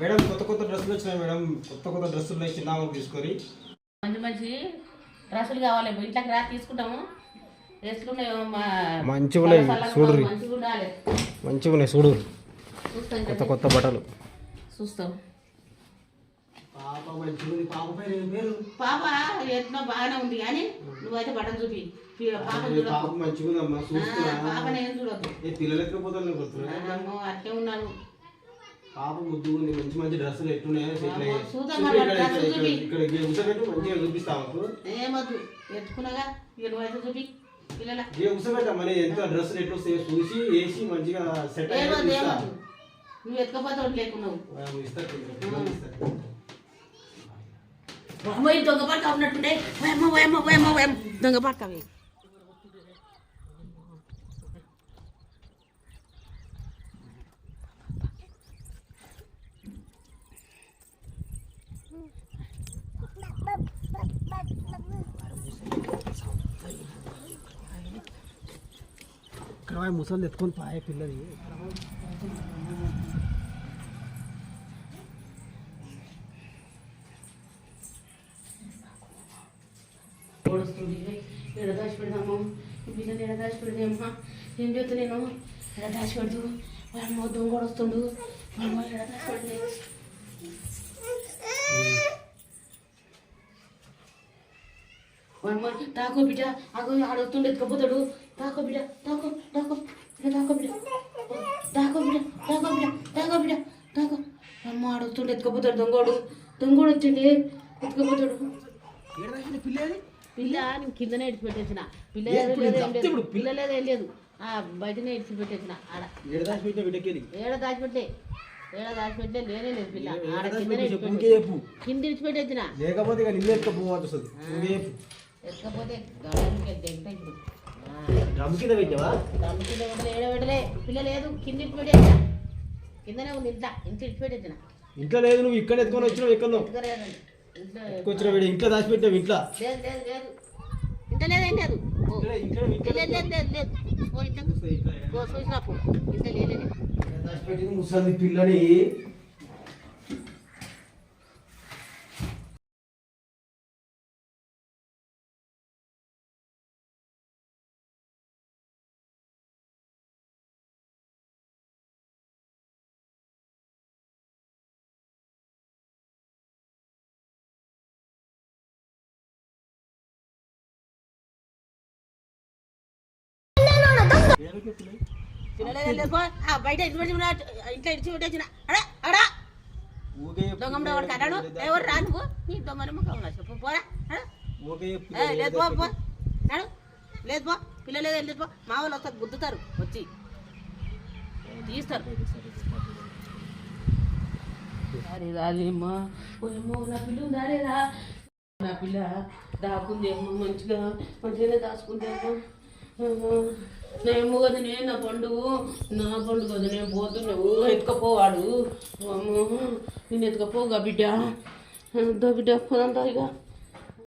Madam కొత్త కొత్త డ్రెస్సులు వచ్చినాయి మేడం. కొత్త కొత్త డ్రెస్సులు ఉన్నాయి. చిన్న తీసుకొని మంచి మంచి డ్రెస్సులు కావాలి. ఇంట్లోకి రా తీసుకుంటాము. మంచిగా ఉన్నాయి చూడు. మంచిగా ఉన్నాయి చూడు. కొత్త కొత్త బట్టలు చూస్తాం. పాప ఎట్లా బాగానే ఉంది కానీ నువ్వైతే బట్టలు చూపి. పాపని ఏం చూడద్దు. అట్లే ఉన్నాను. పాప ముద్దు మంచి మంచి డ్రెస్సులు ఎట్లున్నాయో ఇక్కడ మంచిగా చూపిస్తాము. ఏమద్దు ఎత్తుకున్నాగా నువ్వైతే చూపి పిల్లల కూర్చోబెట్టమని ఎంత డ్రెస్సులు ఎట్లు వస్తాయో చూసి వేసి మంచిగా సెట్ నువ్వు ఎత్తుకపోతే ఒకటి లేకున్నావు. దొంగ పడక ఉన్నట్టుండే దొంగ పడకవి. ఇక్కడ ముసలి ఎత్తుకొని పాయ పిల్లది. ఎడ దాచి పెడదాము పిల్లలు ఎడ దాచి పెడదామా ఏం చేస్తా నేను ఎడ దాచి పెడదు వాళ్ళ దొంగ వస్తుండు వాళ్ళ ఎడ దాచి పెడతాయి. వాడు తాకో బిడ్డ అగో ఆడొస్తుండే ఎత్తుకపోతాడు. తాకో బిడ్డ తాకో తాకో తాకో బిడ్డ తాకో బిడ్డ తాకో బిడ్డ తాకో బిడ్డ తాకో. అమ్మ ఆడొస్తుండే ఎత్తుకపోతాడు. దొంగోడు వచ్చిండే ఎత్తుకపోతాడు. పిల్ల నేను కిందనే ఇడిచి పెట్టేసిన. పిల్ల లేదేం లేదు బయటనే ఇడిచి పెట్టేసిన. ఆడ ఏడ దాచిపెట్టే లేనే లేదు పిల్ల. ఆడ కింద ఇడిచి పెట్టేసిన. లేకపోతే ఎక్కకపోతే ఏడబెట్టలే పిల్ల లేదు. కింద ఇడిచి పెట్టేసిన. కిందనే ఉంది. ఇంత ఇడిచి పెట్టేసిన. ఇంట్లో లేదు. నువ్వు ఇక్కడ ఎత్తుకొని వచ్చినావు. ఎక్కడో ఇంట్లో దాచిపెట్టావు. ఇంట్లో ఇంట్లో లేదేం లేదు. చూసినప్పుడు ఇంట్లో లేదు. ముసలి పిల్లని బయట ఇంట్లో ఇడిచి పెట్టేసిన. అడా దొంగ వాడు కట్టాడు. ఎవరు రా నువ్వు నీ దొంగ చెప్పు పోరా. లేదు పో నాడు లేదు పో. పిల్లలు లేదు వెళ్ళలేదు పో. మా వాళ్ళు వస్తారు గుద్దుతారు వచ్చి తీస్తారు. అరే రాలేమ్మా నా పిల్ల ఉందారేరా. నా పిల్ల దాక్కుందేమో మంచిగా దాచుకుందేమో. నేమో కదా నేను నా పండుగ కదా నేను పోతున్నావు ఎత్తుకపోవాడు. నేను ఎత్తుకపోగా బిడ్డ బిడ్డ పోదంతా ఇక